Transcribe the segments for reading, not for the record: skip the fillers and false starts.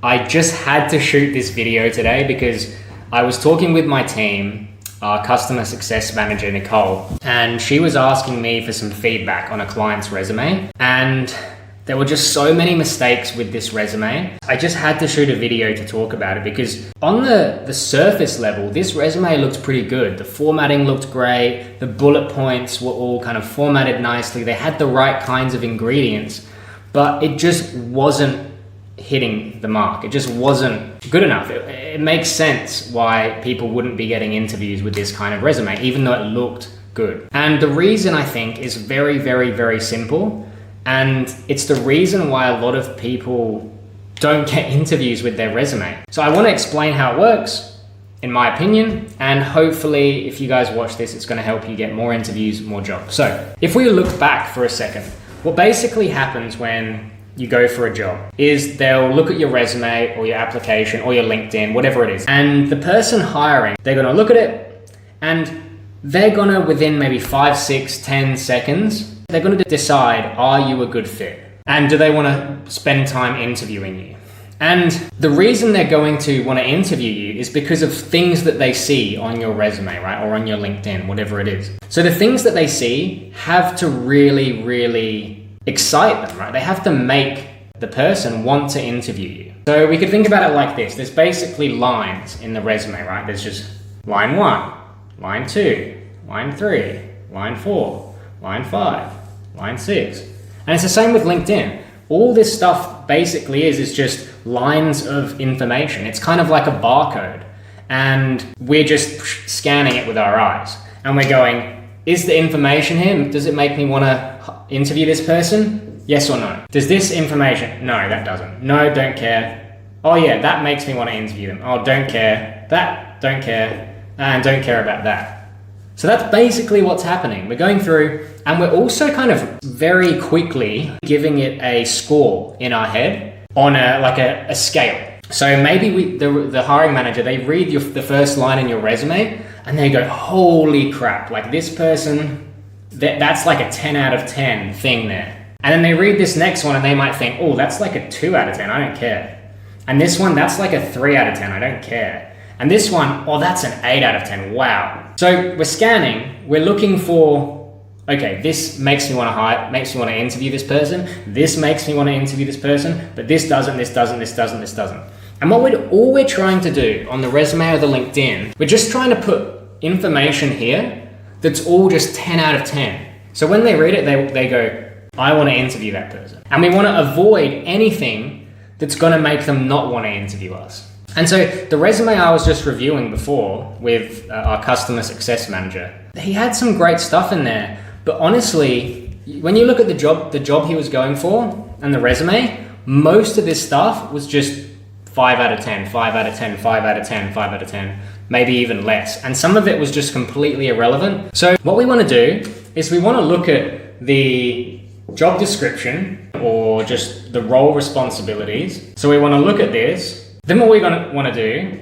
I just had to shoot this video today because I was talking with my team, our customer success manager, Nicole, and she was asking me for some feedback on a client's resume. And there were just so many mistakes with this resume. I just had to shoot a video to talk about it because on the surface level, this resume looked pretty good. The formatting looked great. The bullet points were all kind of formatted nicely. They had the right kinds of ingredients, but it just wasn't hitting the mark. It just wasn't good enough. It makes sense why people wouldn't be getting interviews with this kind of resume, even though it looked good. And the reason, I think, is very, very, very simple. And it's the reason why a lot of people don't get interviews with their resume. So I want to explain how it works, in my opinion, and hopefully if you guys watch this, it's going to help you get more interviews, more jobs. So if we look back for a second, what basically happens when you go for a job is they'll look at your resume or your application or your LinkedIn, whatever it is. And the person hiring, they're going to look at it and they're going to, within maybe 5, 6, 10 seconds, they're going to decide, are you a good fit? And do they want to spend time interviewing you? And the reason they're going to want to interview you is because of things that they see on your resume, right? Or on your LinkedIn, whatever it is. So the things that they see have to really, really excite them, right? They have to make the person want to interview you. So we could think about it like this. There's basically lines in the resume, right? There's just line 1, line 2, line 3, line 4, line 5, line 6. And it's the same with LinkedIn. All this stuff basically is just lines of information. It's kind of like a barcode. And we're just scanning it with our eyes. And we're going, is the information here? Does it make me want to interview this person? Yes or no? Does this information? No, that doesn't. No, don't care. Oh yeah, that makes me want to interview them. Oh, don't care. That, don't care. And don't care about that. So that's basically what's happening. We're going through and we're also kind of very quickly giving it a score in our head on a scale. So maybe the hiring manager, they read the first line in your resume and they go, holy crap, like this person, that's like a 10 out of 10 thing there. And then they read this next one and they might think, oh, that's like a 2 out of 10, I don't care. And this one, that's like a 3 out of 10, I don't care. And this one, oh, that's an 8 out of 10, wow. So we're scanning, we're looking for, okay, this makes me want to hire, makes me want to interview this person, this makes me want to interview this person, but this doesn't, this doesn't, this doesn't, this doesn't. And all we're trying to do on the resume or the LinkedIn, we're just trying to put information here that's all just 10 out of 10. So when they read it, they go, I want to interview that person. And we want to avoid anything that's going to make them not want to interview us. And so the resume I was just reviewing before with our customer success manager, he had some great stuff in there. But honestly, when you look at the job he was going for and the resume, most of this stuff was just 5 out of 10, 5 out of 10, 5 out of 10, 5 out of 10, maybe even less. And some of it was just completely irrelevant. So what we want to do is we want to look at the job description or just the role responsibilities. So we want to look at this. Then what we're going to want to do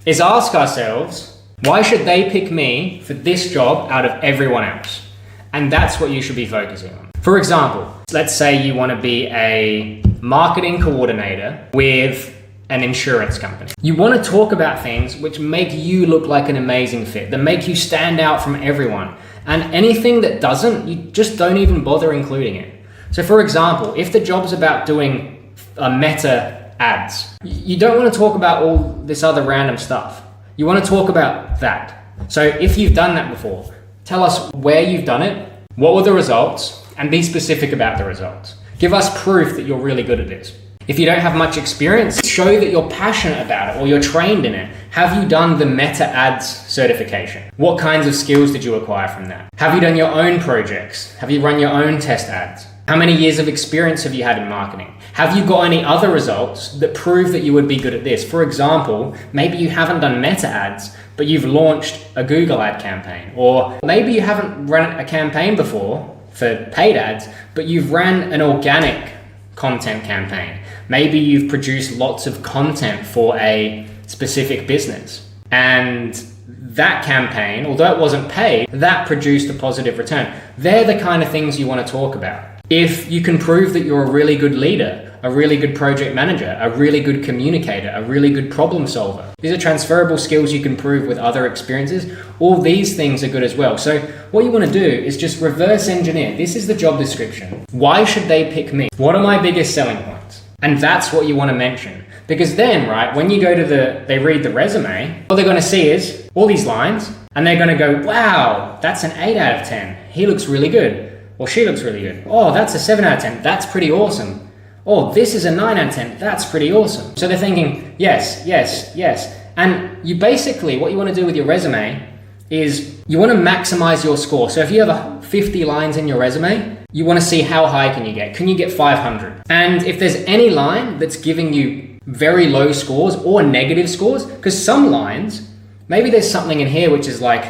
is ask ourselves, why should they pick me for this job out of everyone else? And that's what you should be focusing on. For example, let's say you want to be a marketing coordinator with an insurance company. You want to talk about things which make you look like an amazing fit, that make you stand out from everyone. And anything that doesn't, you just don't even bother including it. So for example, if the job's about doing meta ads, you don't want to talk about all this other random stuff. You want to talk about that. So if you've done that before, tell us where you've done it, what were the results, and be specific about the results. Give us proof that you're really good at this. If you don't have much experience, show that you're passionate about it or you're trained in it. Have you done the Meta Ads certification? What kinds of skills did you acquire from that? Have you done your own projects? Have you run your own test ads? How many years of experience have you had in marketing? Have you got any other results that prove that you would be good at this? For example, maybe you haven't done Meta Ads, but you've launched a Google ad campaign. Or maybe you haven't run a campaign before for paid ads, but you've ran an organic content campaign. Maybe you've produced lots of content for a specific business. And that campaign, although it wasn't paid, that produced a positive return. They're the kind of things you want to talk about. If you can prove that you're a really good leader, a really good project manager, a really good communicator, a really good problem solver. These are transferable skills you can prove with other experiences. All these things are good as well. So what you want to do is just reverse engineer. This is the job description. Why should they pick me? What are my biggest selling points? And that's what you want to mention. Because then, right, when you go to they read the resume, all they're going to see is all these lines, and they're going to go, wow, that's an 8 out of 10. He looks really good. Or she looks really good. Oh, that's a 7 out of 10. That's pretty awesome. Oh, this is a 9 out of 10. That's pretty awesome. So they're thinking, yes, yes, yes. And you basically, what you want to do with your resume is you want to maximize your score. So if you have 50 lines in your resume, you want to see how high can you get. Can you get 500? And if there's any line that's giving you very low scores or negative scores, because some lines, maybe there's something in here which is like,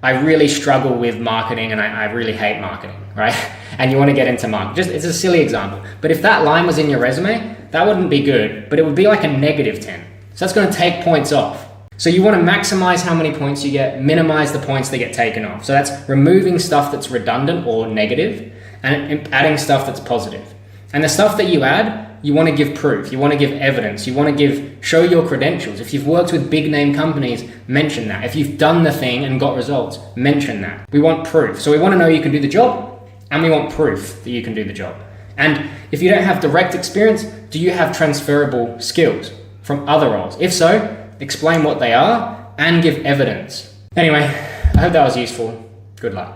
I really struggle with marketing and I really hate marketing, right? And you want to get into marketing. It's a silly example. But if that line was in your resume, that wouldn't be good, but it would be like a negative 10. So that's going to take points off. So you want to maximize how many points you get, minimize the points that get taken off. So that's removing stuff that's redundant or negative and adding stuff that's positive. And the stuff that you add, you want to give proof, you want to give evidence, you want to show your credentials. If you've worked with big name companies, mention that. If you've done the thing and got results, mention that. We want proof. So we want to know you can do the job, and we want proof that you can do the job. And if you don't have direct experience, do you have transferable skills from other roles? If so, explain what they are and give evidence. Anyway, I hope that was useful. Good luck.